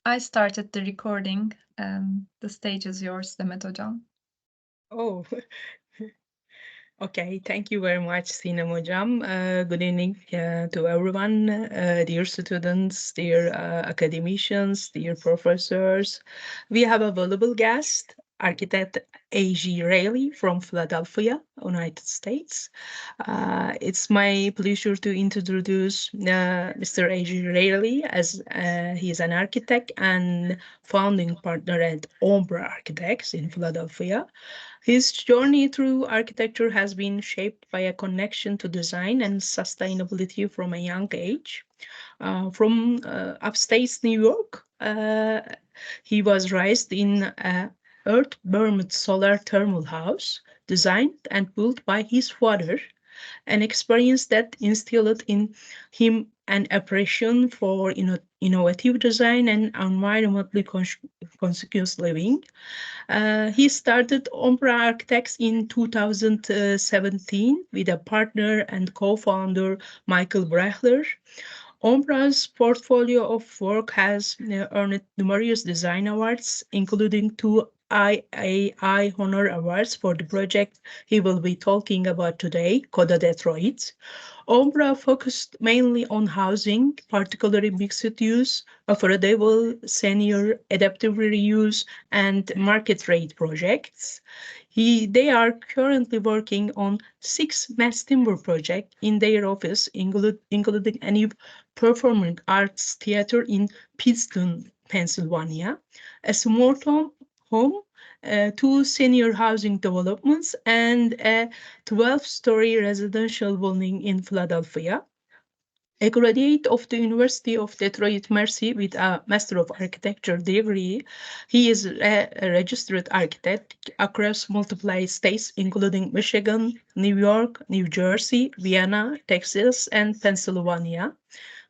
I started the recording. The stage is yours, Demet Hocam. Oh, okay. Thank you very much, Sinem Hocam. Good evening to everyone, dear students, dear academicians, dear professors. We have a valuable guest, architect A.G. Reilly from Philadelphia, United States. It's my pleasure to introduce Mr. A.G. Reilly as he is an architect and founding partner at Ombra Architects in Philadelphia. His journey through architecture has been shaped by a connection to design and sustainability from a young age. From upstate New York, he was raised in a earth-bermed solar thermal house designed and built by his father, an experience that instilled in him an appreciation for innovative design and environmentally conscious living. He started Ombra Architects in 2017 with a partner and co-founder, Michael Brechler. Ombra's portfolio of work has earned numerous design awards, including two IAI Honor Awards for the project he will be talking about today, Coda Detroit. Ombra focused mainly on housing, particularly mixed use, affordable, senior, adaptive reuse, and market rate projects. They are currently working on 6 mass timber projects in their office, including a new performing arts theater in Pittston, Pennsylvania, a small home, two senior housing developments, and a 12-story residential building in Philadelphia. A graduate of the University of Detroit Mercy with a Master of Architecture degree, he is a registered architect across multiple states, including Michigan, New York, New Jersey, Vienna, Texas, and Pennsylvania.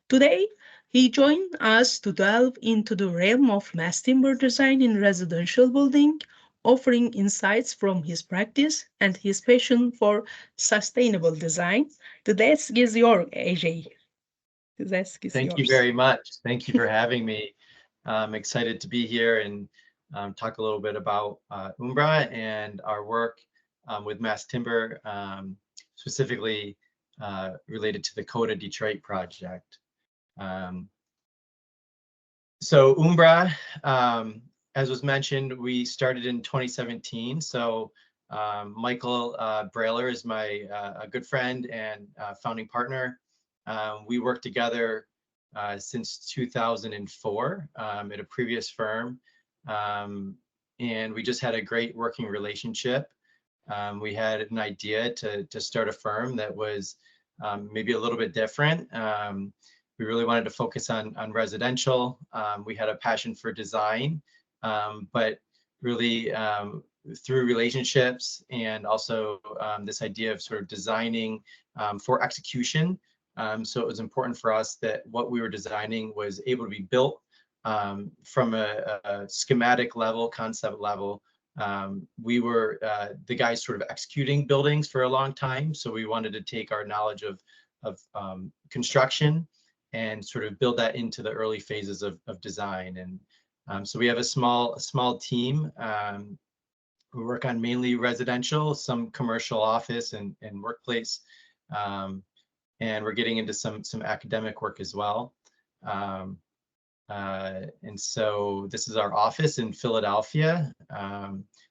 Today, he joined us to delve into the realm of mass timber design in residential building, offering insights from his practice and his passion for sustainable design. The desk is yours, AJ. The desk is Thank you yours. very much. Thank you for having me. I'm excited to be here and talk a little bit about Umbra and our work with mass timber, specifically related to the Coda Detroit project. So Umbra, as was mentioned, we started in 2017. So Michael Brailer is my a good friend and founding partner. We worked together since 2004 at a previous firm. And we just had a great working relationship. We had an idea to start a firm that was maybe a little bit different. We really wanted to focus on residential. We had a passion for design, but really through relationships and also this idea of sort of designing for execution. So it was important for us that what we were designing was able to be built from a schematic level, concept level. We were the guys sort of executing buildings for a long time. So we wanted to take our knowledge of construction and sort of build that into the early phases of design. And so we have a small team. We work on mainly residential, some commercial office and workplace. And we're getting into some academic work as well. And so this is our office in Philadelphia.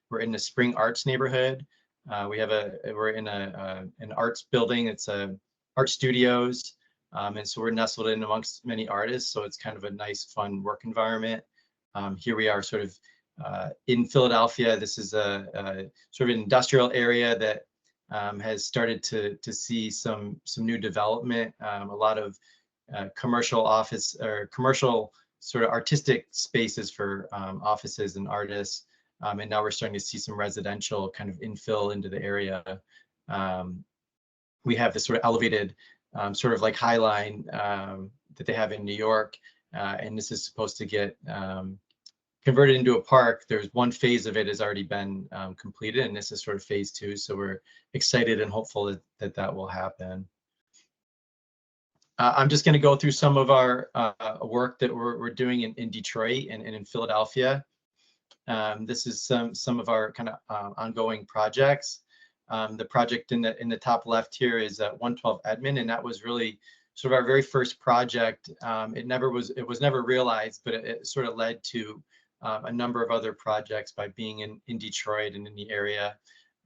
We're in the Spring Arts neighborhood. We're in an arts building. It's art studios. And so we're nestled in amongst many artists. So it's kind of a nice, fun work environment. Here we are sort of in Philadelphia. This is a sort of an industrial area that has started to see some new development, a lot of commercial office or commercial sort of artistic spaces for offices and artists. And now we're starting to see some residential kind of infill into the area. We have this sort of elevated sort of like High Line that they have in New York. And this is supposed to get converted into a park. There's one phase of it has already been completed, and this is sort of phase 2. So we're excited and hopeful that will happen. I'm just going to go through some of our work that we're doing in Detroit and in Philadelphia. This is some of our kind of ongoing projects. The project in the top left here is 112 Edmond, and that was really sort of our very first project. It was never realized, but it sort of led to a number of other projects by being in Detroit and in the area,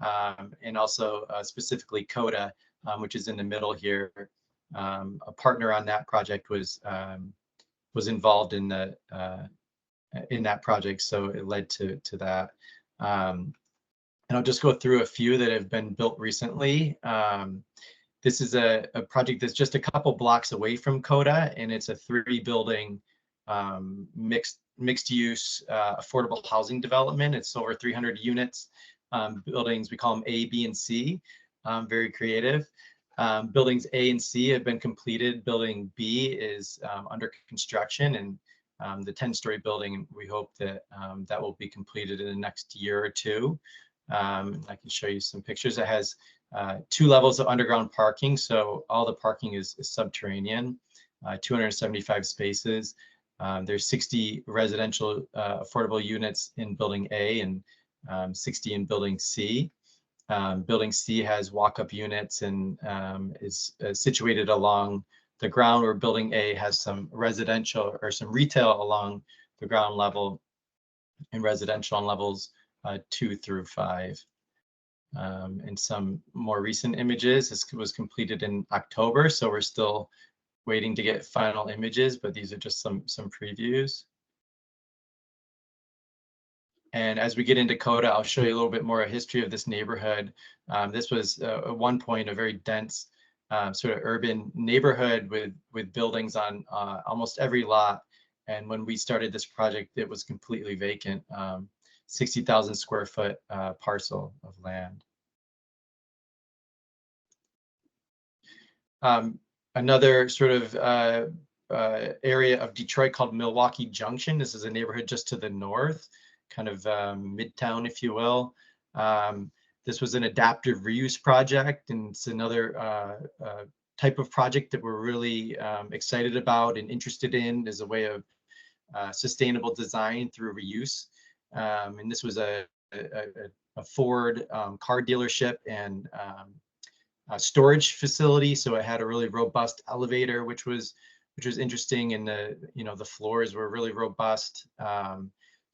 and also specifically CODA, which is in the middle here. A partner on that project was involved in that project, so it led to that. And I'll just go through a few that have been built recently. This is a project that's just a couple blocks away from CODA, and it's a 3-building mixed use affordable housing development. It's over 300 units, buildings, we call them A, B, and C, very creative. Buildings A and C have been completed. Building B is under construction, and the 10-story building, we hope that that will be completed in the next year or two. I can show you some pictures. It has 2 levels of underground parking, so all the parking is subterranean, 275 spaces. There's 60 residential affordable units in Building A and 60 in Building C. Building C has walk-up units and is situated along the ground, where Building A has some residential or some retail along the ground level, and residential on levels 2 through 5. And some more recent images, this was completed in October, so we're still waiting to get final images, but these are just some previews. And as we get into CODA, I'll show you a little bit more a history of this neighborhood. This was at one point a very dense sort of urban neighborhood with buildings on almost every lot. And when we started this project, it was completely vacant, 60,000 square foot parcel of land. Another sort of area of Detroit called Milwaukee Junction. This is a neighborhood just to the north, kind of midtown, if you will. This was an adaptive reuse project, and it's another type of project that we're really excited about and interested in as a way of sustainable design through reuse. And this was a Ford car dealership and storage facility, so it had a really robust elevator, which was interesting, and the floors were really robust.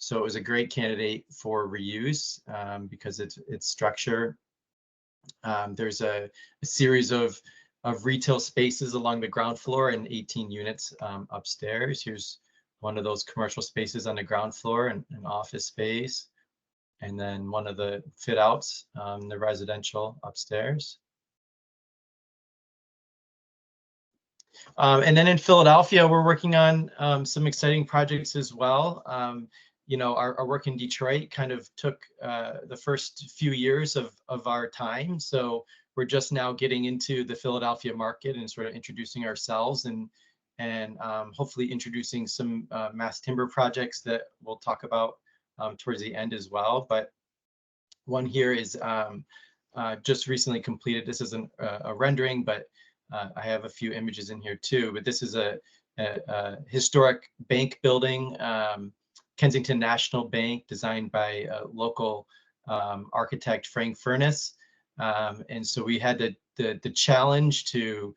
So it was a great candidate for reuse because its structure. There's a series of retail spaces along the ground floor and 18 units upstairs. Here's one of those commercial spaces on the ground floor, and an office space, and then one of the fit outs, the residential upstairs. And then in Philadelphia, we're working on some exciting projects as well. Our work in Detroit kind of took the first few years of our time. So we're just now getting into the Philadelphia market and sort of introducing ourselves and hopefully introducing some mass timber projects that we'll talk about towards the end as well. But one here is just recently completed. This isn't a rendering, but I have a few images in here too. But this is a historic bank building, Kensington National Bank, designed by a local architect, Frank Furness. And so we had the challenge to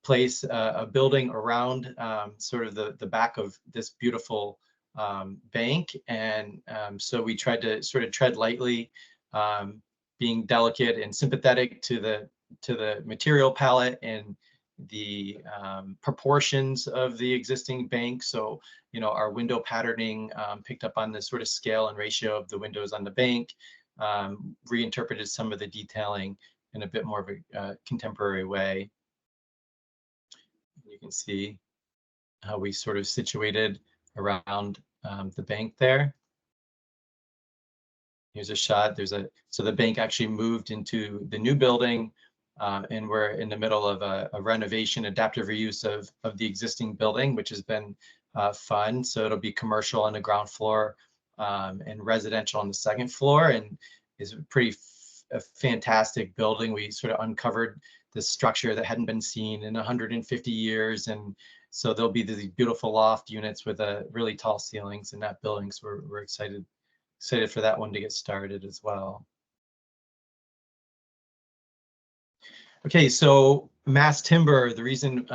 place a building around sort of the back of this beautiful bank. And so we tried to sort of tread lightly, being delicate and sympathetic to the material palette and the proportions of the existing bank. So, our window patterning picked up on the sort of scale and ratio of the windows on the bank, reinterpreted some of the detailing in a bit more of a contemporary way. You can see how we sort of situated around the bank there. Here's a shot. So the bank actually moved into the new building, and we're in the middle of a renovation, adaptive reuse of the existing building, which has been fun. So it'll be commercial on the ground floor and residential on the second floor, and is a pretty fantastic building. We sort of uncovered this structure that hadn't been seen in 150 years. And so there'll be these beautiful loft units with really tall ceilings in that building. So we're excited for that one to get started as well. Okay, so mass timber, the reason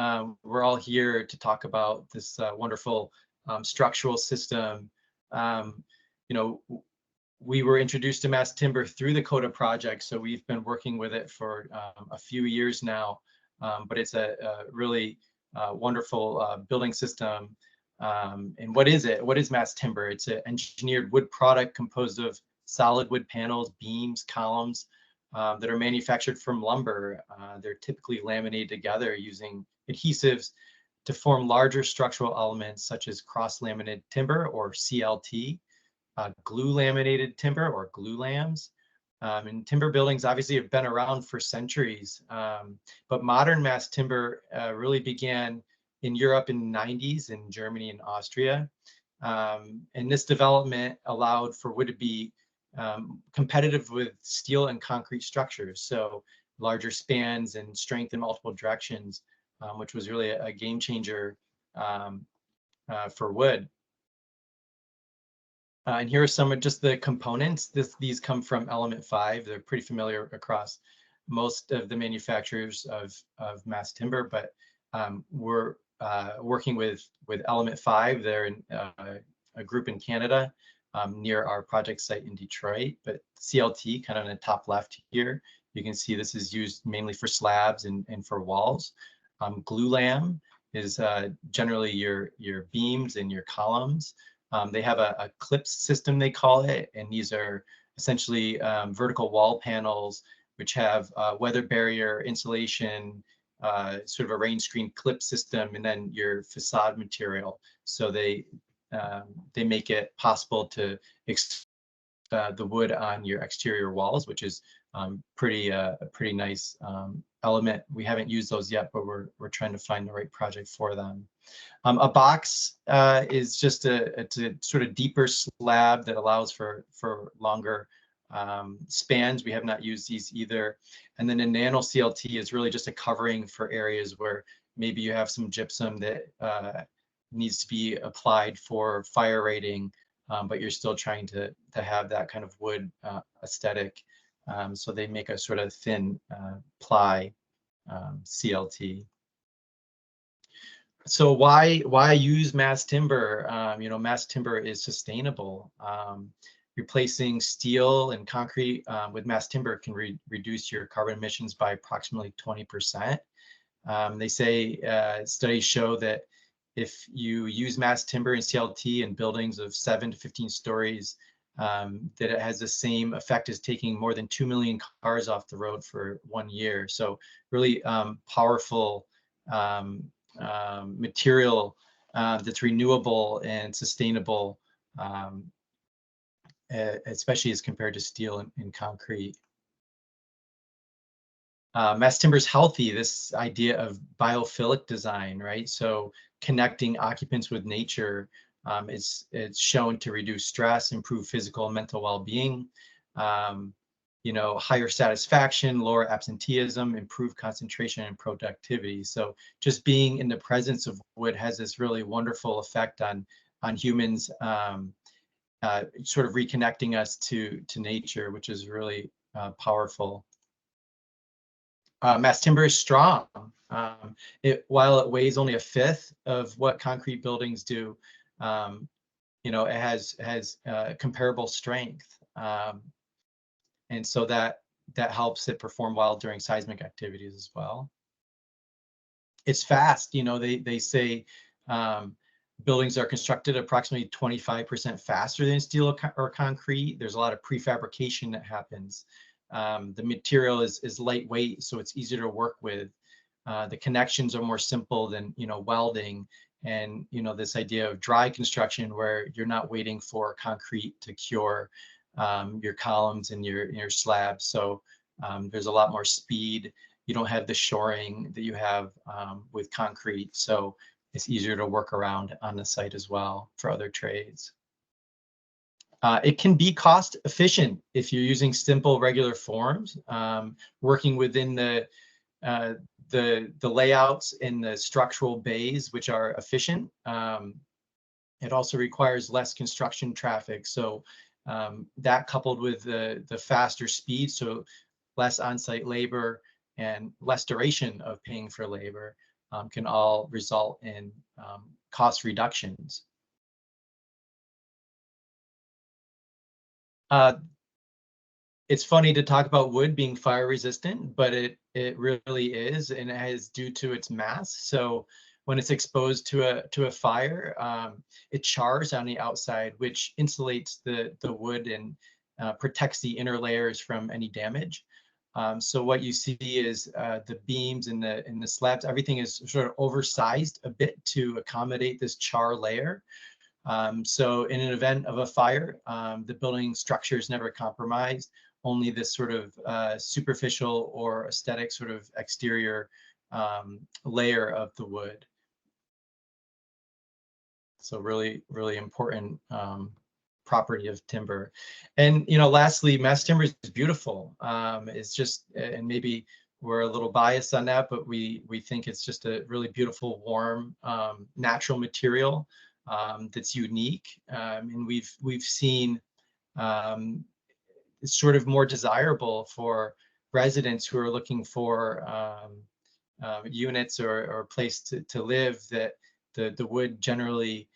we're all here to talk about this wonderful structural system, you know, we were introduced to mass timber through the CODA project, so we've been working with it for a few years now, but it's a really wonderful building system. And what is it? What is mass timber? It's an engineered wood product composed of solid wood panels, beams, columns, that are manufactured from lumber. They're typically laminated together using adhesives to form larger structural elements such as cross-laminated timber or CLT, glue laminated timber or glue lams. And timber buildings obviously have been around for centuries, but modern mass timber really began in Europe in the 90s in Germany and Austria. And this development allowed for wood to be competitive with steel and concrete structures, so larger spans and strength in multiple directions, which was really a game changer for wood. And here are some of just the components. These come from Element 5. They're pretty familiar across most of the manufacturers of mass timber, but we're working with Element 5. They're in a group in Canada, near our project site in Detroit. But CLT, kind of in the top left here, you can see this is used mainly for slabs and for walls. Glue lam is generally your beams and your columns. They have a clip system, they call it, and these are essentially vertical wall panels which have weather barrier insulation, sort of a rain screen clip system, and then your facade material. So they make it possible to the wood on your exterior walls, which is a pretty nice element. We haven't used those yet, but we're trying to find the right project for them. A box is just it's a sort of deeper slab that allows for longer spans. We have not used these either. And then a nano CLT is really just a covering for areas where maybe you have some gypsum that needs to be applied for fire rating, but you're still trying to have that kind of wood aesthetic. So they make a sort of thin ply CLT. So why use mass timber? You know, mass timber is sustainable. Replacing steel and concrete with mass timber can reduce your carbon emissions by approximately 20%. They say studies show that if you use mass timber and CLT in buildings of 7 to 15 stories, that it has the same effect as taking more than 2 million cars off the road for 1 year. So really powerful material that's renewable and sustainable, especially as compared to steel and concrete. Mass timber is healthy, this idea of biophilic design, right? So connecting occupants with nature, it's shown to reduce stress, improve physical and mental well-being, you know, higher satisfaction, lower absenteeism, improve concentration and productivity. So just being in the presence of wood has this really wonderful effect on humans, sort of reconnecting us to nature, which is really powerful. Mass timber is strong. While it weighs only 1/5 of what concrete buildings do, you know, it has comparable strength, and so that helps it perform well during seismic activities as well. It's fast. You know, they say buildings are constructed approximately 25% faster than steel or concrete. There's a lot of prefabrication that happens. The material is lightweight, so it's easier to work with. The connections are more simple than, you know, welding, and, you know, this idea of dry construction where you're not waiting for concrete to cure your columns and your slabs. So there's a lot more speed. You don't have the shoring that you have with concrete, so it's easier to work around on the site as well for other trades. It can be cost efficient if you're using simple regular forms, working within the the layouts in the structural bays, which are efficient. It also requires less construction traffic. So that coupled with the faster speed, so less on-site labor and less duration of paying for labor, can all result in cost reductions. It's funny to talk about wood being fire resistant, but it really is, and it is due to its mass. So when it's exposed to a fire, it chars on the outside, which insulates the wood and protects the inner layers from any damage. So what you see is the beams and the slabs, everything is sort of oversized a bit to accommodate this char layer. So in an event of a fire, the building structure is never compromised, only this sort of superficial or aesthetic sort of exterior layer of the wood. So really, really important property of timber. And, you know, lastly, mass timber is beautiful. It's just, and maybe we're a little biased on that, but we think it's just a really beautiful, warm, natural material that's unique. And we've seen it's sort of more desirable for residents who are looking for units or a place to live, that the wood generally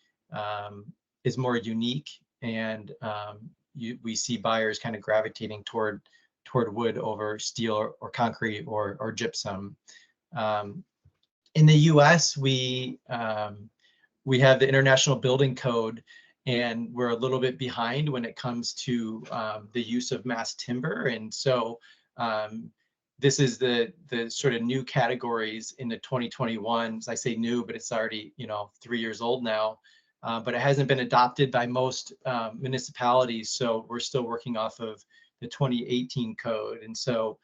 is more unique, and we see buyers kind of gravitating toward wood over steel or concrete or gypsum. In the US, we have the International Building Code, and we're a little bit behind when it comes to the use of mass timber. And so this is the sort of new categories in the 2021. I say new, but it's already, you know, 3 years old now. But it hasn't been adopted by most municipalities, so we're still working off of the 2018 code. And so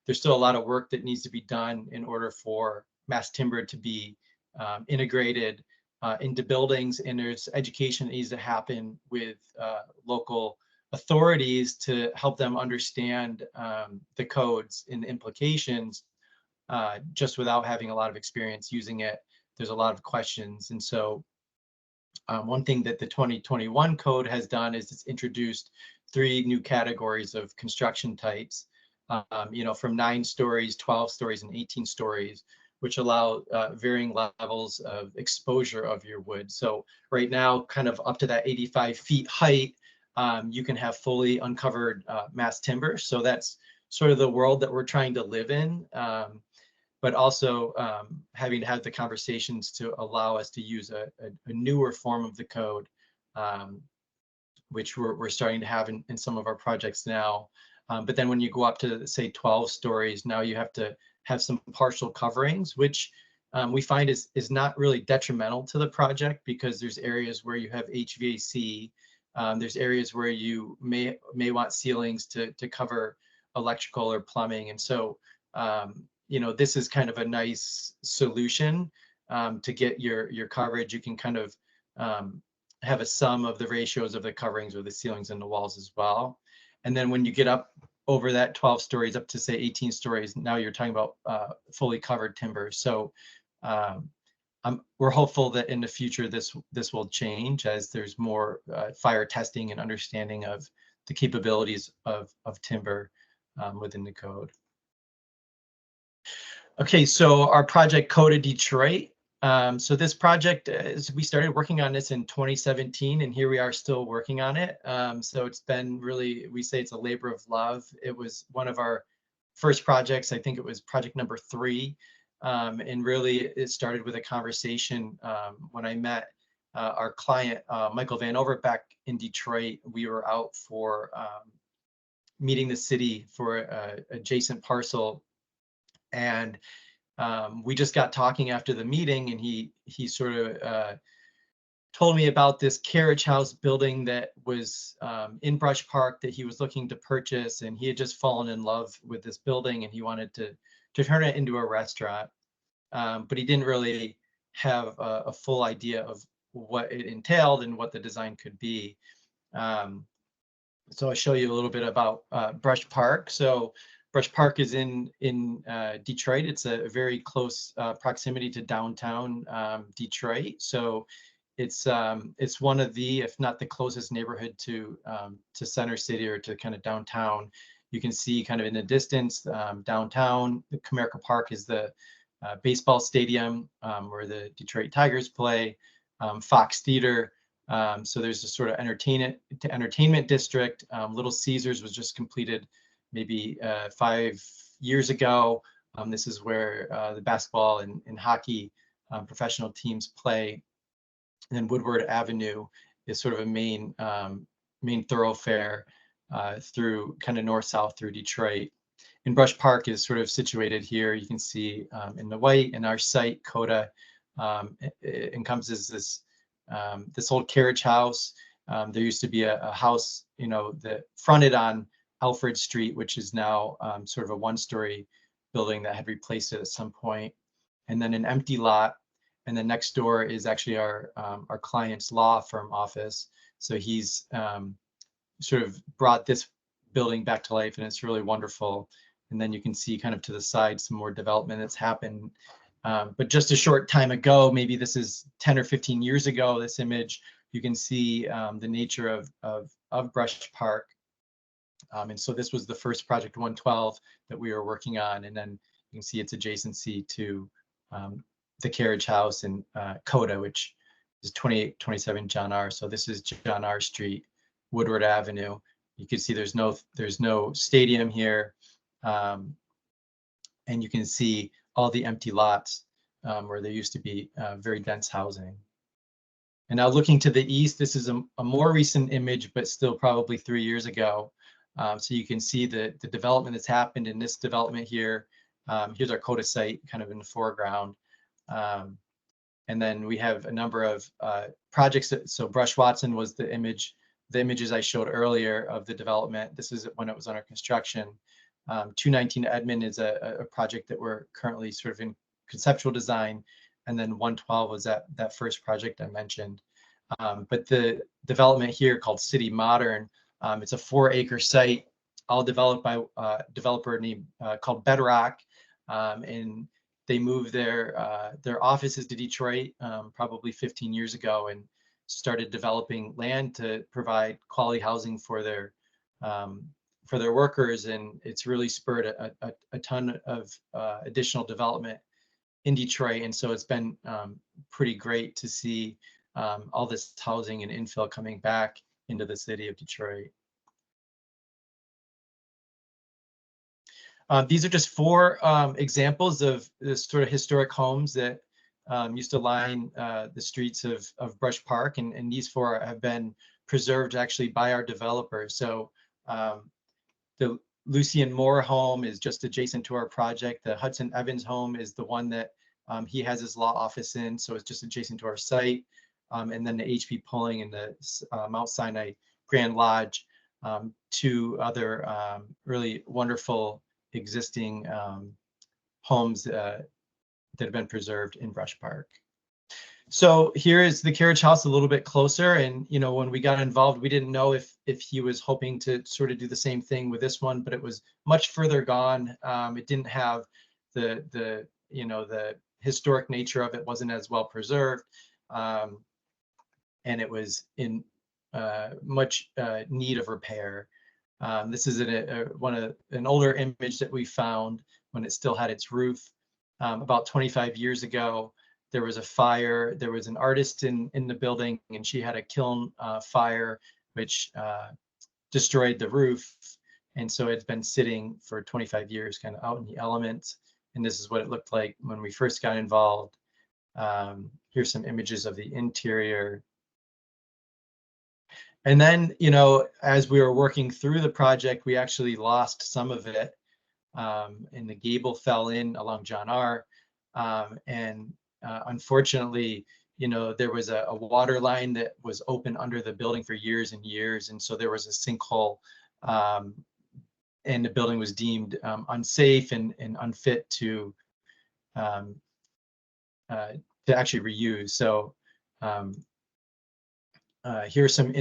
there's still a lot of work that needs to be done in order for mass timber to be integrated into buildings, and there's education that needs to happen with local authorities to help them understand the codes and the implications. Just without having a lot of experience using it, there's a lot of questions. And so one thing that the 2021 code has done is it's introduced 3 new categories of construction types, you know, from 9 stories, 12 stories, and 18 stories, which allow varying levels of exposure of your wood. So right now, kind of up to that 85 feet height, you can have fully uncovered mass timber. So that's sort of the world that we're trying to live in, but also having to have the conversations to allow us to use a newer form of the code, which we're starting to have in some of our projects now. But then when you go up to, say, 12 stories, now you have to have some partial coverings, which we find is not really detrimental to the project, because there's areas where you have HVAC, there's areas where you may want ceilings to cover electrical or plumbing. And so, you know, this is kind of a nice solution to get your coverage. You can kind of have a sum of the ratios of the coverings or the ceilings and the walls as well. And then when you get up over that 12 stories up to, say, 18 stories, now you're talking about fully covered timber. So we're hopeful that in the future this will change as there's more fire testing and understanding of the capabilities of timber within the code. Okay, so our project Code of Detroit. So this project, we started working on this in 2017, and here we are still working on it. So it's been really, we say it's a labor of love. It was one of our first projects. I think it was project number 3. And really it started with a conversation when I met our client, Michael Vanover, back in Detroit. We were out for meeting the city for an adjacent parcel. And we just got talking after the meeting, and he sort of told me about this carriage house building that was in Brush Park that he was looking to purchase, and he had just fallen in love with this building, and he wanted to turn it into a restaurant, but he didn't really have a full idea of what it entailed and what the design could be. So I'll show you a little bit about Brush Park. So Brush Park is in Detroit. It's a very close proximity to downtown Detroit. So it's one of the, if not the closest neighborhood to Center City or to kind of downtown. You can see kind of in the distance downtown. Comerica Park is the baseball stadium where the Detroit Tigers play. Fox Theater. So there's a sort of entertainment district. Little Caesars was just completed maybe 5 years ago. This is where the basketball and hockey professional teams play. And then Woodward Avenue is sort of a main thoroughfare through kind of north-south through Detroit. And Brush Park is sort of situated here. You can see in the white, and our site, Coda, it encompasses this old carriage house. There used to be a house, that fronted on Alfred Street, which is now sort of a one-story building that had replaced it at some point, and then an empty lot. And then next door is actually our client's law firm office. So he's sort of brought this building back to life, and it's really wonderful. And then you can see kind of to the side some more development that's happened. But just a short time ago, maybe this is 10 or 15 years ago, this image, you can see the nature of Brush Park. And so this was the first project 112 that we were working on. And then you can see its adjacency to the carriage house in Coda, which is 2827 John R. So this is John R. Street, Woodward Avenue. You can see there's no stadium here. And you can see all the empty lots where there used to be very dense housing. And now looking to the east, this is a more recent image, but still probably 3 years ago. So you can see the development that's happened in this development here. Here's our Coda site kind of in the foreground. And then we have a number of projects. So Brush Watson was the images I showed earlier of the development. This is when it was under construction. 219 Edmond is a project that we're currently sort of in conceptual design. And then 112 was that first project I mentioned. But the development here called City Modern, it's a 4-acre site, all developed by a developer named called Bedrock. And they moved their offices to Detroit probably 15 years ago and started developing land to provide quality housing for their workers. And it's really spurred a ton of additional development in Detroit. And so it's been pretty great to see all this housing and infill coming back into the city of Detroit. These are just 4 examples of the sort of historic homes that used to line the streets of Brush Park, and these 4 have been preserved actually by our developers. So the Lucian Moore home is just adjacent to our project. The Hudson Evans home is the one that he has his law office in, so it's just adjacent to our site. And then the HP Pulling and the Mount Sinai Grand Lodge, 2 other really wonderful existing homes that have been preserved in Brush Park. So here is the carriage house a little bit closer. And when we got involved, we didn't know if he was hoping to sort of do the same thing with this one, but it was much further gone. It didn't have the historic nature of it, wasn't as well preserved, and it was in much need of repair. This is an older image that we found when it still had its roof. About 25 years ago, there was a fire. There was an artist in the building, and she had a kiln fire, which destroyed the roof. And so it's been sitting for 25 years, kind of out in the elements. And this is what it looked like when we first got involved. Here's some images of the interior. And then, as we were working through the project, we actually lost some of it. And the gable fell in along John R. And unfortunately, there was a water line that was open under the building for years and years. And so there was a sinkhole, and the building was deemed unsafe and unfit to actually reuse. So Here are some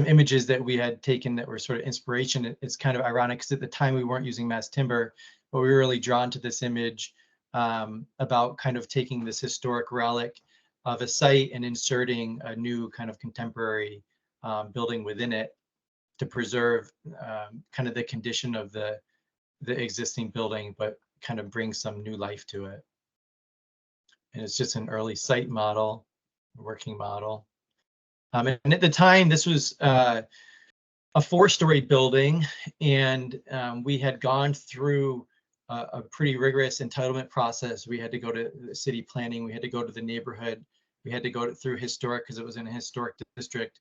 images that we had taken that were sort of inspiration. It's kind of ironic because at the time we weren't using mass timber, but we were really drawn to this image about kind of taking this historic relic of a site and inserting a new kind of contemporary building within it to preserve kind of the condition of the existing building, but kind of bring some new life to it. And it's just an early site model, working model. And at the time, this was a 4-story building, and we had gone through a pretty rigorous entitlement process. We had to go to the city planning, we had to go to the neighborhood, we had to go through historic because it was in a historic district.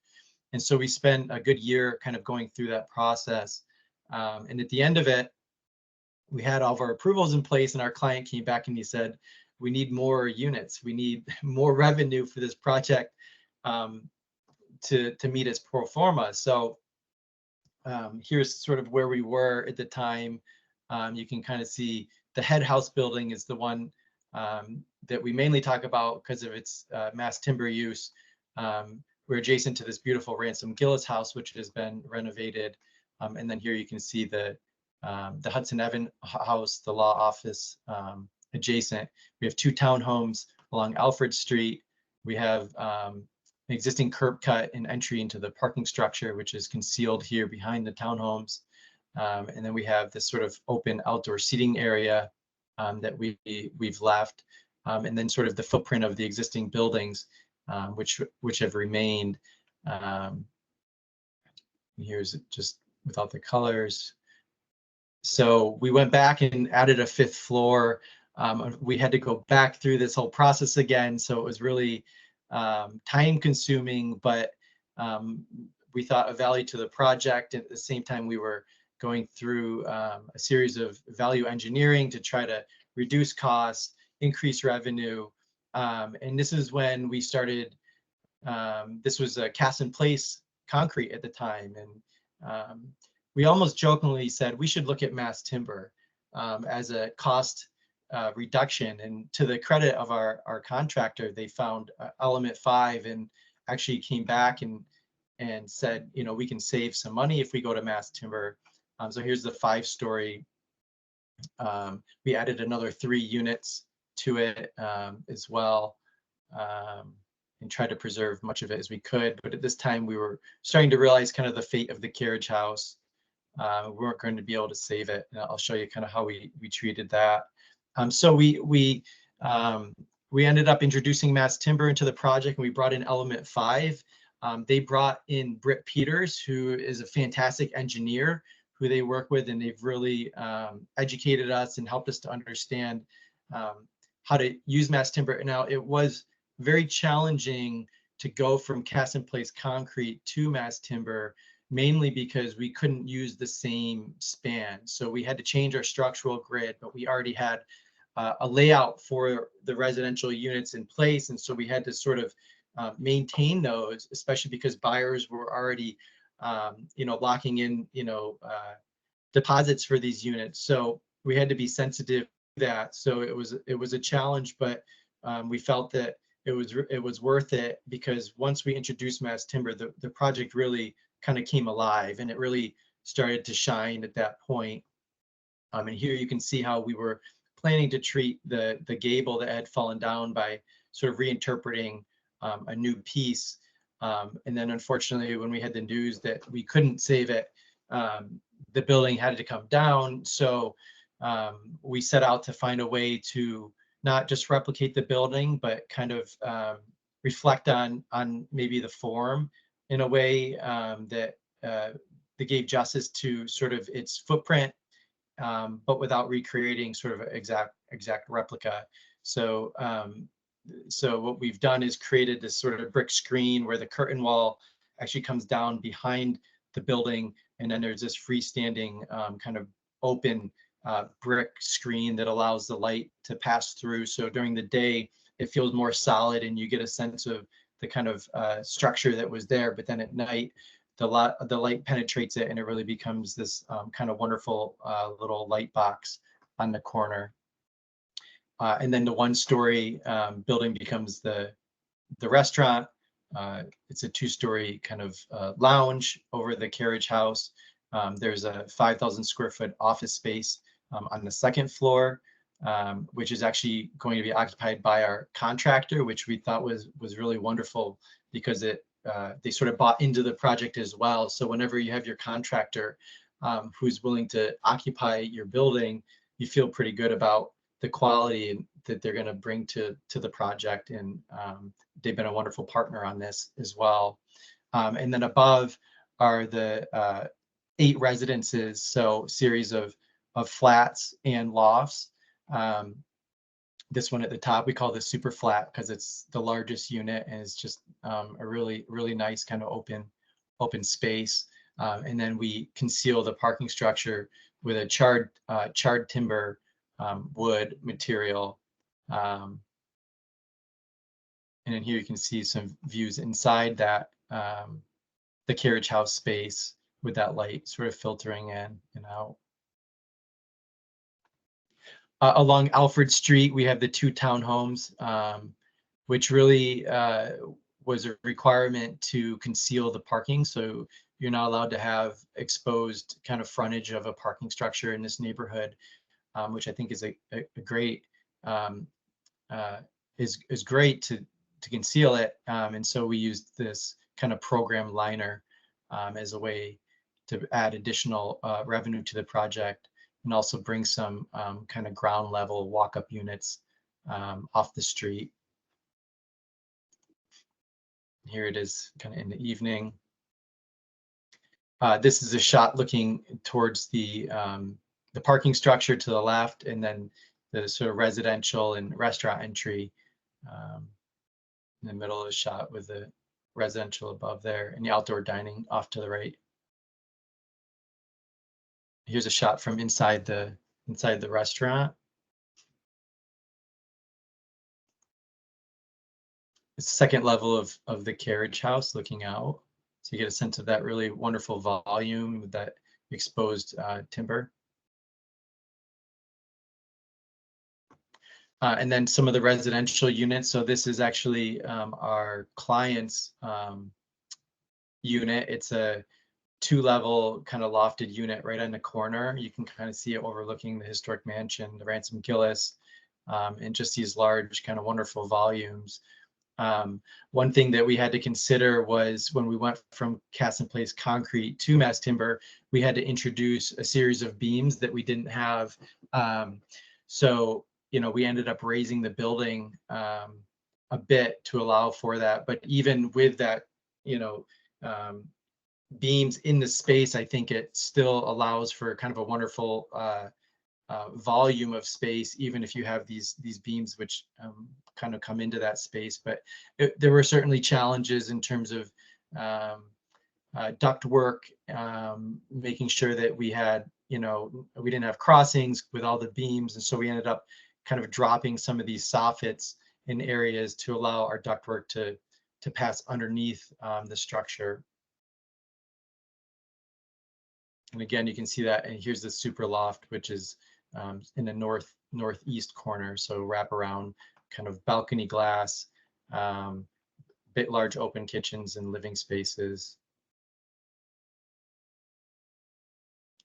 And so we spent a good year kind of going through that process. And at the end of it, we had all of our approvals in place, and our client came back and he said, we need more units, we need more revenue for this project to meet its pro forma. So here's sort of where we were at the time. You can kind of see the head house building is the one that we mainly talk about because of its mass timber use. We're adjacent to this beautiful Ransom Gillis house, which has been renovated. And then here you can see the Hudson Evan house, the law office adjacent. We have 2 townhomes along Alfred Street. We have an existing curb cut and entry into the parking structure, which is concealed here behind the townhomes. And then we have this sort of open outdoor seating area that we've left. And then sort of the footprint of the existing buildings, which have remained. Here's just without the colors. So we went back and added a 5th floor. We had to go back through this whole process again. So it was really time consuming, but we thought of value to the project. At the same time, we were going through a series of value engineering to try to reduce costs, increase revenue. And this is when we started, this was a cast in place concrete at the time. And we almost jokingly said we should look at mass timber as a cost reduction. And to the credit of our contractor, they found element 5 and actually came back and said, you know, we can save some money if we go to mass timber. So here's the 5-story. We added another 3 units to it as well, and tried to preserve much of it as we could. But at this time, we were starting to realize kind of the fate of the carriage house. We weren't going to be able to save it. And I'll show you kind of how we treated that. So we ended up introducing mass timber into the project, and we brought in element 5. They brought in Britt Peters, who is a fantastic engineer who they work with, and they've really educated us and helped us to understand how to use mass timber. Now, it was very challenging to go from cast in place concrete to mass timber, mainly because we couldn't use the same span. So we had to change our structural grid, but we already had a layout for the residential units in place. And so we had to sort of maintain those, especially because buyers were already, locking in, deposits for these units. So we had to be sensitive to that. So it was a challenge, but we felt that it was worth it, because once we introduced mass timber, the project really kind of came alive, and it really started to shine at that point. And here you can see how we were planning to treat the gable that had fallen down by sort of reinterpreting a new piece. And then unfortunately, when we had the news that we couldn't save it, the building had to come down. So we set out to find a way to not just replicate the building, but kind of reflect on maybe the form in a way that gave justice to sort of its footprint, but without recreating sort of exact replica. So so what we've done is created this sort of brick screen where the curtain wall actually comes down behind the building, and then there's this freestanding kind of open brick screen that allows the light to pass through. So during the day, it feels more solid and you get a sense of the kind of structure that was there. But then at night, the light penetrates it, and it really becomes this kind of wonderful little light box on the corner. And then the 1-story building becomes the restaurant. it's a two-story kind of lounge over the carriage house. There's a 5,000 square foot office space on the second floor, which is actually going to be occupied by our contractor, which we thought was really wonderful because they sort of bought into the project as well. So whenever you have your contractor who's willing to occupy your building, you feel pretty good about the quality that they're going to bring to the project, and they've been a wonderful partner on this as well. And then above are the 8 residences, so series of flats and lofts. This one at the top we call the super flat because it's the largest unit, and it's just a really nice kind of open space. And then we conceal the parking structure with a charred timber wood material. And then here you can see some views inside that the carriage house space with that light sort of filtering in and out. Along Alfred Street, we have the 2 townhomes, which really was a requirement to conceal the parking. So you're not allowed to have exposed kind of frontage of a parking structure in this neighborhood, which I think is a great is great to conceal it. And so we used this kind of program liner as a way to add additional revenue to the project, and also bring some kind of ground level walk-up units off the street. Here it is kind of in the evening. This is a shot looking towards the parking structure to the left, and then the sort of residential and restaurant entry in the middle of the shot with the residential above there, and the outdoor dining off to the right. Here's a shot from inside the restaurant. It's the second level of the carriage house looking out. So you get a sense of that really wonderful volume with that exposed timber. And then some of the residential units. So this is actually our client's unit. It's a 2-level kind of lofted unit right on the corner. You can kind of see it overlooking the historic mansion, the Ransom Gillis, and just these large kind of wonderful volumes. One thing that we had to consider was when we went from cast in place concrete to mass timber, we had to introduce a series of beams that we didn't have. So, you know, we ended up raising the building a bit to allow for that. But even with that, you know, beams in the space, I think it still allows for kind of a wonderful volume of space, even if you have these beams which kind of come into that space. But there were certainly challenges in terms of duct work, making sure that we had, you know, we didn't have crossings with all the beams, and so we ended up kind of dropping some of these soffits in areas to allow our ductwork to pass underneath the structure. And again, you can see that, and here's the super loft, which is in the northeast corner. So wrap around kind of balcony glass, bit large open kitchens and living spaces.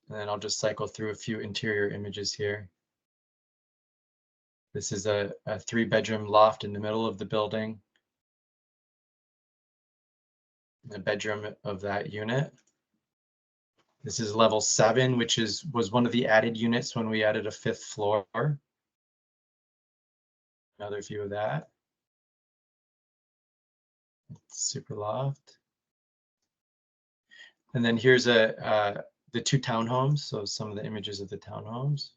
And then I'll just cycle through a few interior images here. This is a 3-bedroom loft in the middle of the building. The bedroom of that unit. This is level 7, which was one of the added units when we added a 5th floor. Another view of that. Super loft. And then here's the 2 townhomes. So some of the images of the townhomes.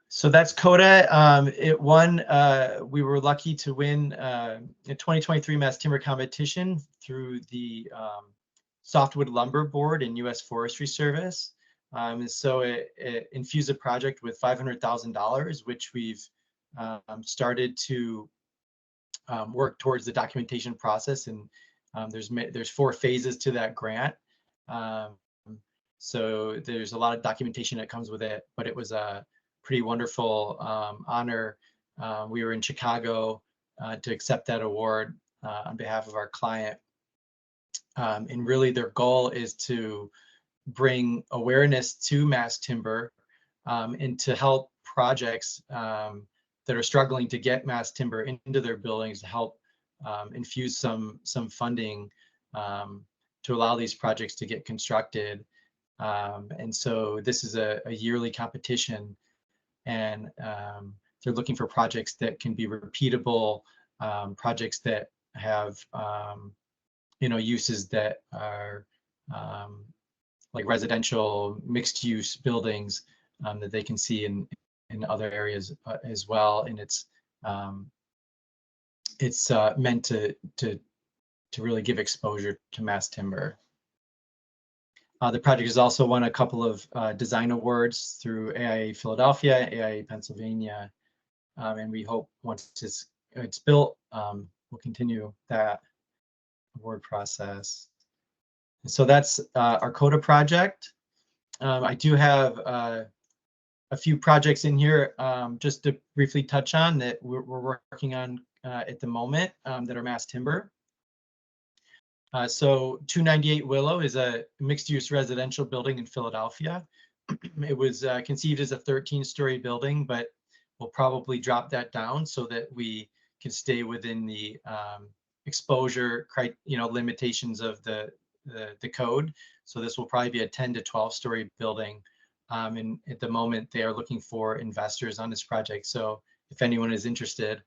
So that's CODA. It won. We were lucky to win a 2023 Mass Timber competition through the Softwood Lumber Board and U.S. Forestry Service. So it infused a project with $500,000, which we've started to work towards the documentation process. And there's 4 phases to that grant. So there's a lot of documentation that comes with it, but it was a pretty wonderful honor. We were in Chicago to accept that award on behalf of our client. And really their goal is to bring awareness to mass timber and to help projects that are struggling to get mass timber into their buildings, to help infuse some funding to allow these projects to get constructed. And so this is a yearly competition, and they're looking for projects that can be repeatable, projects that have uses that are like residential mixed-use buildings that they can see in other areas as well. And it's meant to really give exposure to mass timber. The project has also won a couple of design awards through AIA Philadelphia, AIA Pennsylvania, and we hope once it's built, we'll continue that award process. And so that's our CODA project. I do have a few projects in here just to briefly touch on that we're working on at the moment that are mass timber. So 298 Willow is a mixed-use residential building in Philadelphia. It was conceived as a 13-story building, but we'll probably drop that down so that we can stay within the exposure limitations of the code. So this will probably be a 10 to 12-story building. And at the moment, they are looking for investors on this project. So if anyone is interested,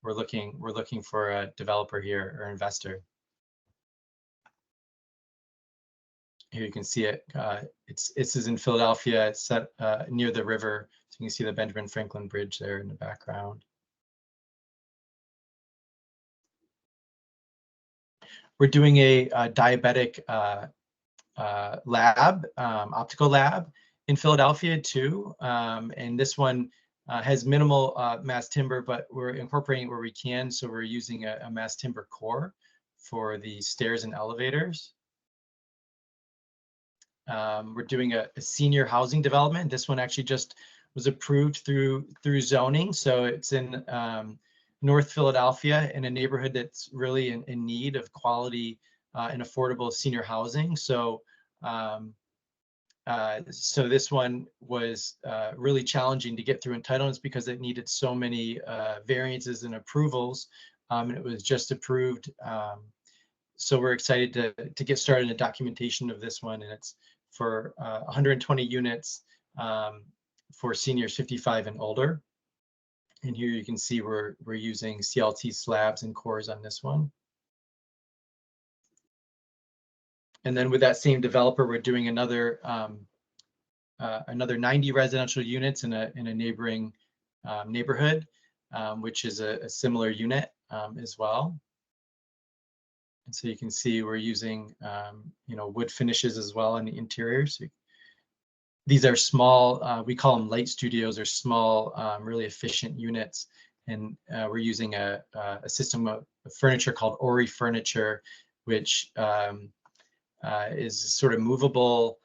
we're looking for a developer here or investor. Here you can see it. This is in Philadelphia. It's set near the river, so you can see the Benjamin Franklin Bridge there in the background. We're doing a diabetic lab, optical lab in Philadelphia too, and this one has minimal mass timber, but we're incorporating where we can. So we're using a mass timber core for the stairs and elevators. We're doing a senior housing development. This one actually just was approved through zoning. So it's in North Philadelphia, in a neighborhood that's really in need of quality and affordable senior housing. So so this one was really challenging to get through entitlements because it needed so many variances and approvals, and it was just approved. So we're excited to get started in the documentation of this one, and it's for 120 units for seniors 55 and older. And here you can see we're using CLT slabs and cores on this one. And then with that same developer, we're doing another 90 residential units in a neighboring neighborhood, which is a similar unit as well. And so you can see we're using wood finishes as well in the interiors. So these are small, we call them light studios, or small, really efficient units. And we're using a system of furniture called Ori furniture, which is sort of movable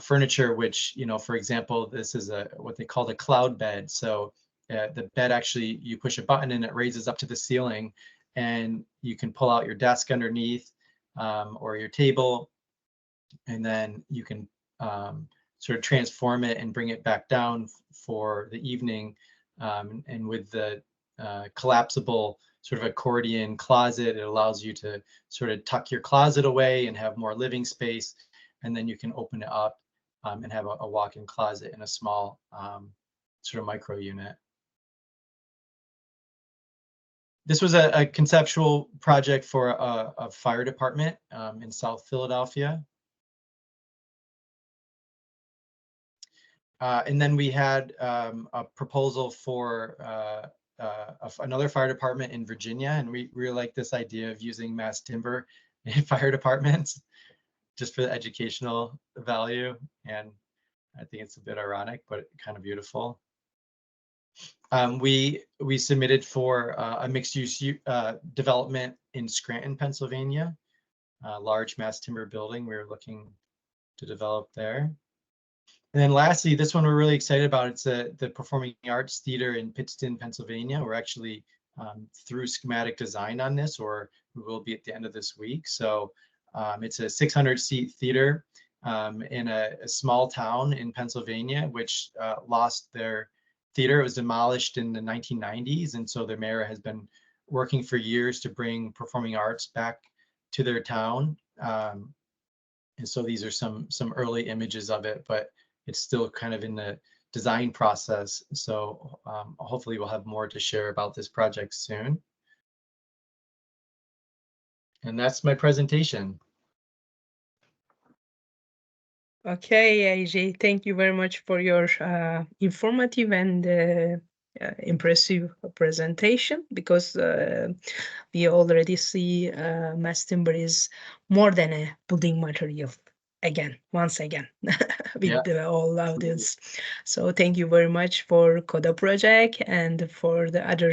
furniture, which, for example, this is what they call the cloud bed. So the bed, actually, you push a button and it raises up to the ceiling, and you can pull out your desk underneath or your table, and then you can sort of transform it and bring it back down for the evening. And with the collapsible sort of accordion closet, it allows you to sort of tuck your closet away and have more living space. And then you can open it up and have a walk-in closet in a small sort of micro unit. This was a conceptual project for a fire department in South Philadelphia. And then we had a proposal for another fire department in Virginia, and we really like this idea of using mass timber in fire departments just for the educational value. And I think it's a bit ironic, but kind of beautiful. We submitted for a mixed-use development in Scranton, Pennsylvania, a large mass timber building we were looking to develop there. And then lastly, this one we're really excited about. It's the Performing Arts Theater in Pittston, Pennsylvania. We're actually through schematic design on this, or we will be at the end of this week. So it's a 600-seat theater in a small town in Pennsylvania, which lost their theater. It was demolished in the 1990s, and so the mayor has been working for years to bring performing arts back to their town. And so these are some early images of it, but it's still kind of in the design process. So hopefully we'll have more to share about this project soon. And that's my presentation. Okay, AJ, thank you very much for your informative and impressive presentation, because we already see mass timber is more than a building material. Once again, with the whole audience. So thank you very much for Coda project and for the other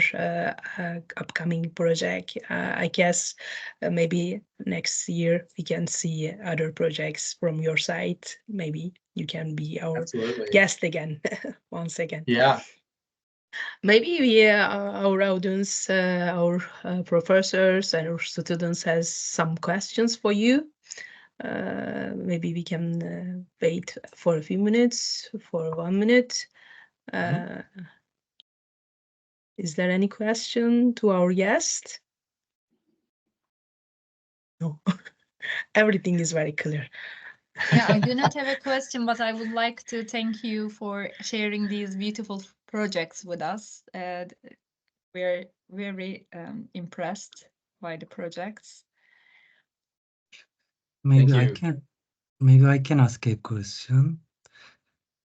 upcoming project. I guess maybe next year we can see other projects from your side. Maybe you can be our guest again, once again. Yeah. Maybe we, our audience, our professors and our students has some questions for you. Maybe we can wait for a few minutes, for 1 minute. Is there any question to our guest? No, everything is very clear. Yeah, I do not have a question, but I would like to thank you for sharing these beautiful projects with us. We're very impressed by the projects. Maybe I can ask a question.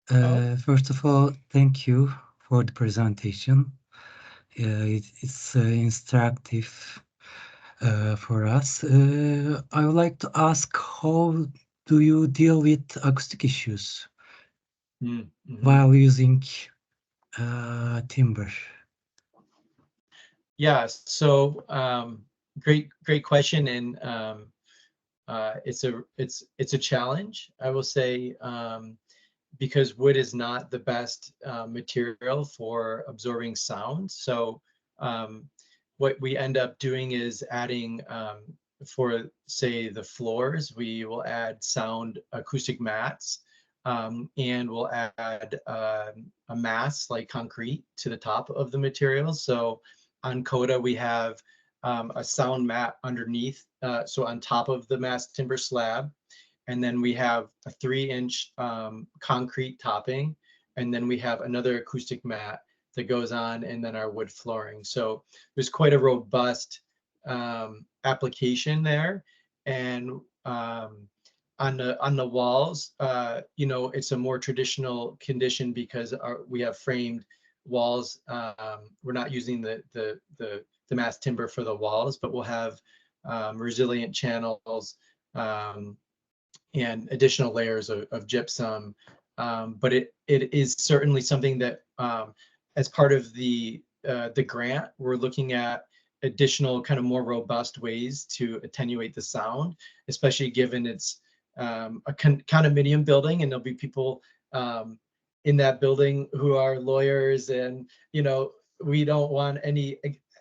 First of all, thank you for the presentation. It's instructive for us. I would like to ask, how do you deal with acoustic issues while using timber? Yeah, so great question, and it's a challenge, I will say, because wood is not the best material for absorbing sound. So what we end up doing is adding, for say the floors, we will add sound acoustic mats, and we'll add a mass like concrete to the top of the material. So on Coda we have a sound mat underneath, so on top of the mass timber slab. And then we have a 3-inch concrete topping, and then we have another acoustic mat that goes on, and then our wood flooring. So there's quite a robust application there. And on the walls, you know, it's a more traditional condition because we have framed walls. We're not using the mass timber for the walls, but we'll have resilient channels and additional layers of gypsum. But it is certainly something that, as part of the grant, we're looking at additional kind of more robust ways to attenuate the sound, especially given it's a condominium building, and there'll be people in that building who are lawyers, and you know, we don't want any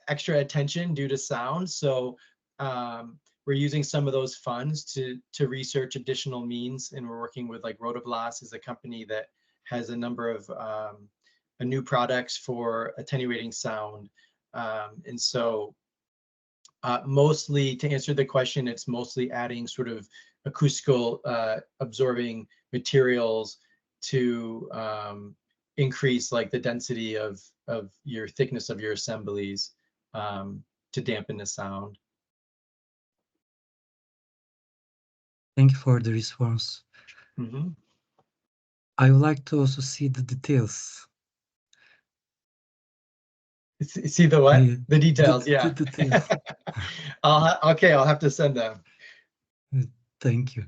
extra attention due to sound. So we're using some of those funds to research additional means, and we're working with like Rotoblas is a company that has a number of new products for attenuating sound. And so mostly, to answer the question, it's mostly adding sort of acoustical absorbing materials to increase like the density of your thickness of your assemblies to dampen the sound. Thank you for the response. I would like to also see the details. See the what? The details, yeah. The details. Okay, I'll have to send them. Thank you.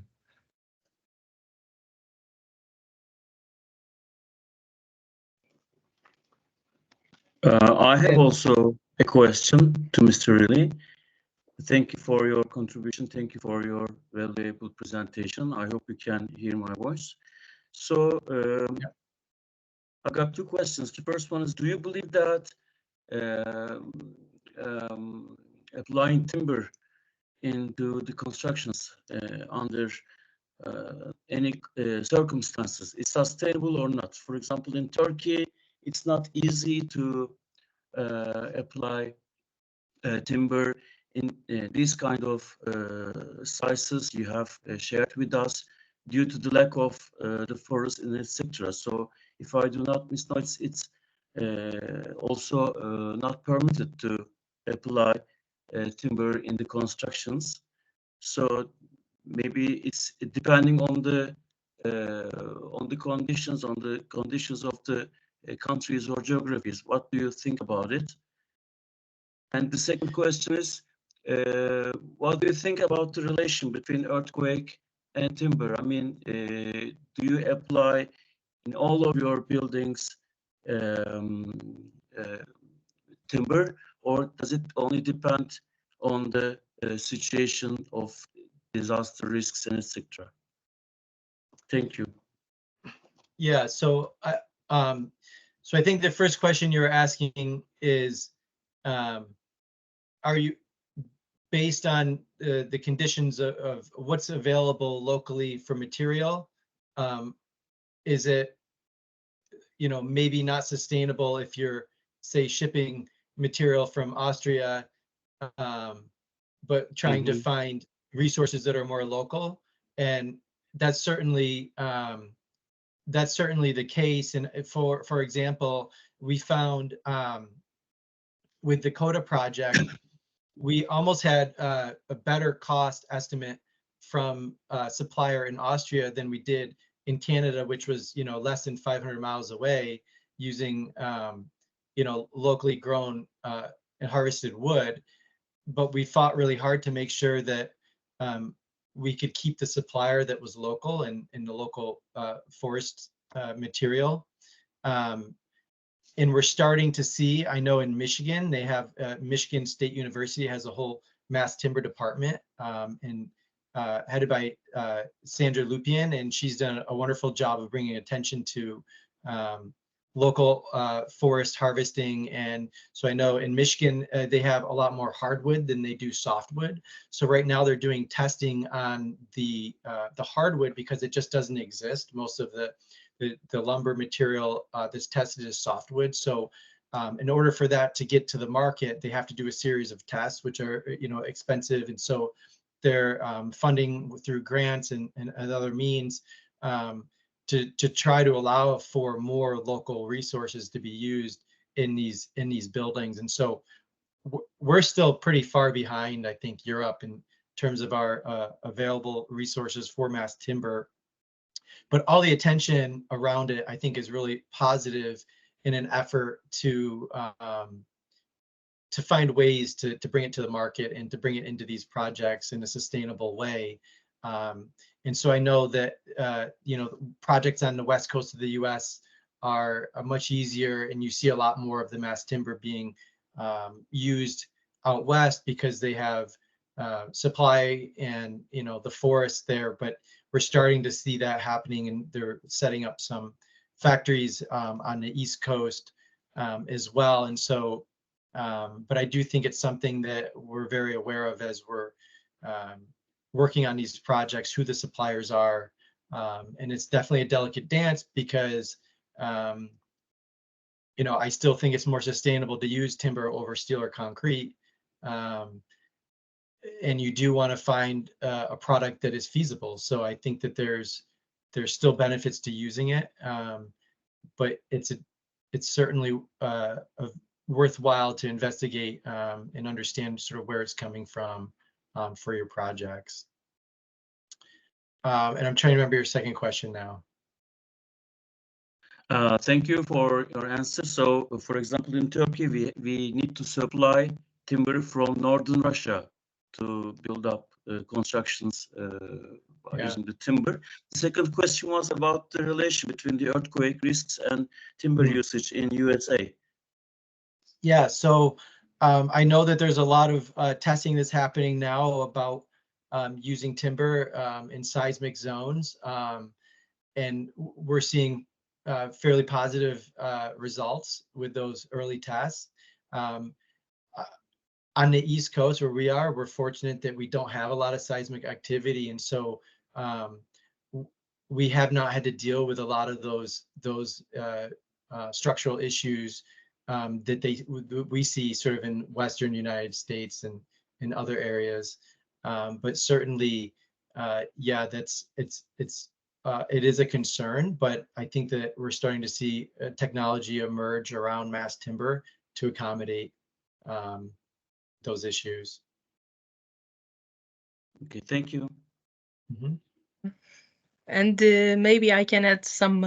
I have also a question to Mr. Reilly. Thank you for your contribution. Thank you for your valuable presentation. I hope you can hear my voice. So I got two questions. The first one is, do you believe that applying timber into the constructions under any circumstances is sustainable or not? For example, in Turkey, it's not easy to apply timber in these kind of sizes you have shared with us due to the lack of the forest and etc. So if I do not misnote, it's also not permitted to apply timber in the constructions. So maybe it's depending on the conditions of the countries or geographies. What do you think about it? And the second question is, what do you think about the relation between earthquake and timber? I mean, do you apply in all of your buildings timber, or does it only depend on the situation of disaster risks and etc.? Thank you. Yeah, so I think the first question you're asking is, are you, based on the conditions of what's available locally for material, is it, you know, maybe not sustainable if you're, say, shipping material from Austria, but trying to find resources that are more local? And that's certainly the case. And for example, we found with the Coda project, we almost had a better cost estimate from a supplier in Austria than we did in Canada, which was, you know, less than 500 miles away, using you know, locally grown and harvested wood. But we fought really hard to make sure that we could keep the supplier that was local and in the local forest material. And we're starting to see, I know in Michigan, they have Michigan State University has a whole mass timber department, and headed by Sandra Lupien, and she's done a wonderful job of bringing attention to local forest harvesting. And so I know in Michigan, they have a lot more hardwood than they do softwood. So right now they're doing testing on the hardwood because it just doesn't exist. Most of the lumber material that's tested is softwood. So in order for that to get to the market, they have to do a series of tests, which are, you know, expensive. And so they're funding through grants and other means to try to allow for more local resources to be used in these buildings. And so we're still pretty far behind, I think, Europe in terms of our available resources for mass timber. But all the attention around it, I think, is really positive in an effort to find ways to bring it to the market and to bring it into these projects in a sustainable way. And so I know that you know, projects on the west coast of the U.S. are much easier, and you see a lot more of the mass timber being used out west because they have supply and, you know, the forest there. But we're starting to see that happening, and they're setting up some factories on the East Coast as well. And so, but I do think it's something that we're very aware of as we're working on these projects, who the suppliers are. And it's definitely a delicate dance because, you know, I still think it's more sustainable to use timber over steel or concrete. And you do want to find a product that is feasible. So I think that there's still benefits to using it, but it's certainly worthwhile to investigate and understand sort of where it's coming from for your projects. And I'm trying to remember your second question now. Thank you for your answer. So, for example, in Turkey, we need to supply timber from northern Russia to build up constructions by using the timber. The second question was about the relation between the earthquake risks and timber usage in USA. Yeah, so I know that there's a lot of testing that's happening now about using timber in seismic zones. we're seeing fairly positive results with those early tests. On the East Coast where we are, we're fortunate that we don't have a lot of seismic activity, and so we have not had to deal with a lot of those structural issues that we see sort of in Western United States and in other areas. But certainly, yeah, it is a concern, but I think that we're starting to see technology emerge around mass timber to accommodate those issues. Okay, thank you. Mm-hmm. And maybe I can add some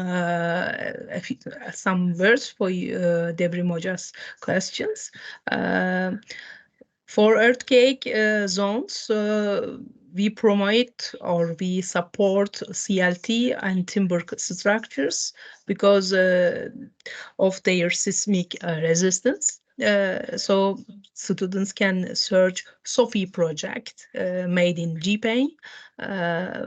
words for you, Debri Moja's questions. For earthquake zones, we promote or we support CLT and timber structures because of their seismic resistance. So students can search SOFI project made in GPaint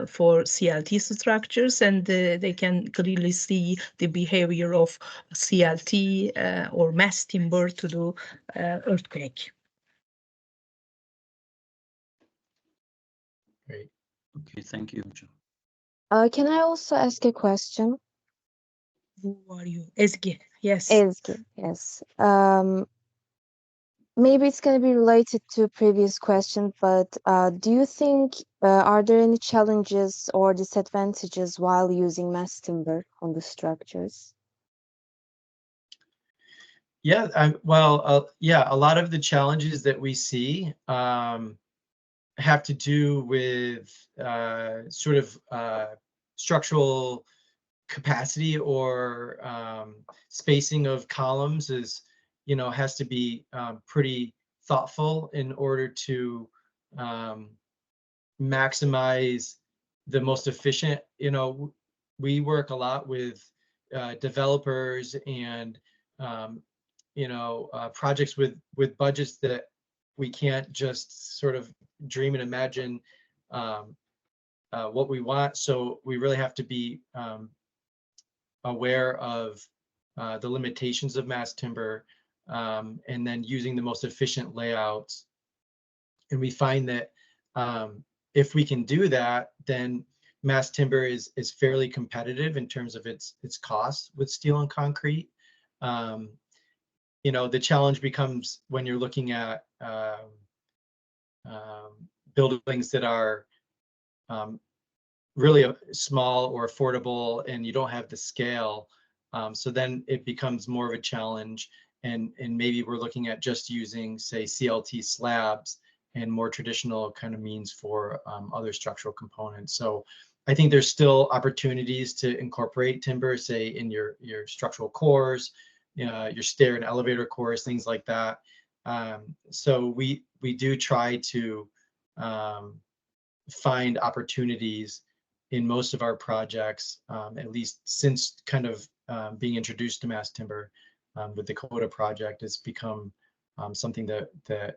for CLT structures, and they can clearly see the behavior of CLT or mass timber to do earthquake. Great. Okay, thank you. Can I also ask a question? Who are you? Ezgi. Yes. Ezgi, yes. Maybe it's going to be related to previous question, but do you think are there any challenges or disadvantages while using mass timber on the structures? Yeah, yeah, a lot of the challenges that we see have to do with sort of structural capacity or spacing of columns has to be pretty thoughtful in order to maximize the most efficient. We work a lot with developers and projects with budgets that we can't just sort of dream and imagine what we want. So we really have to be aware of the limitations of mass timber, and then using the most efficient layouts. And we find that if we can do that, then mass timber is fairly competitive in terms of its cost with steel and concrete. The challenge becomes when you're looking at buildings that are really small or affordable, and you don't have the scale. So then it becomes more of a challenge, and maybe we're looking at just using, say, CLT slabs and more traditional kind of means for other structural components. So I think there's still opportunities to incorporate timber, say, in your structural cores, your stair and elevator cores, things like that. So we do try to find opportunities in most of our projects, at least since kind of being introduced to mass timber with the CODA project. It's become something that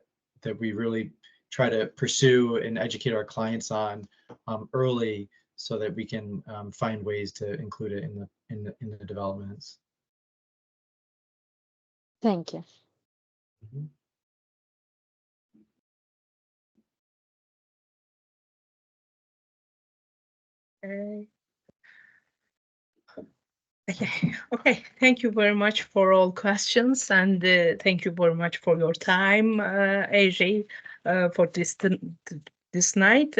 we really try to pursue and educate our clients on early, so that we can find ways to include it in the developments. Thank you. Mm-hmm. Okay. Thank you very much for all questions, and thank you very much for your time, AJ, for this night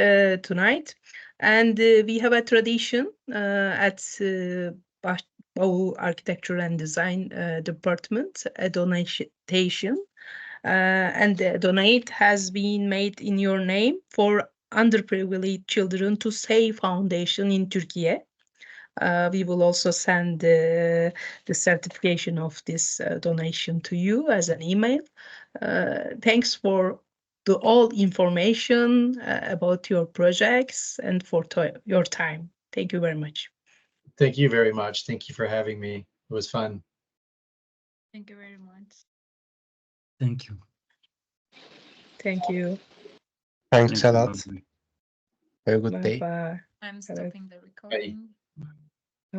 tonight. And we have a tradition at Bahu Architecture and Design Department, a donation, and the donate has been made in your name for underprivileged children to Say Foundation in Turkey. We will also send the certification of this donation to you as an email. Thanks for all information about your projects and for your time. Thank you very much. Thank you very much. Thank you for having me. It was fun. Thank you very much. Thank you. Thank you. Thanks Thank a you. lot. Have a good day. Bye-bye. I'm stopping the recording.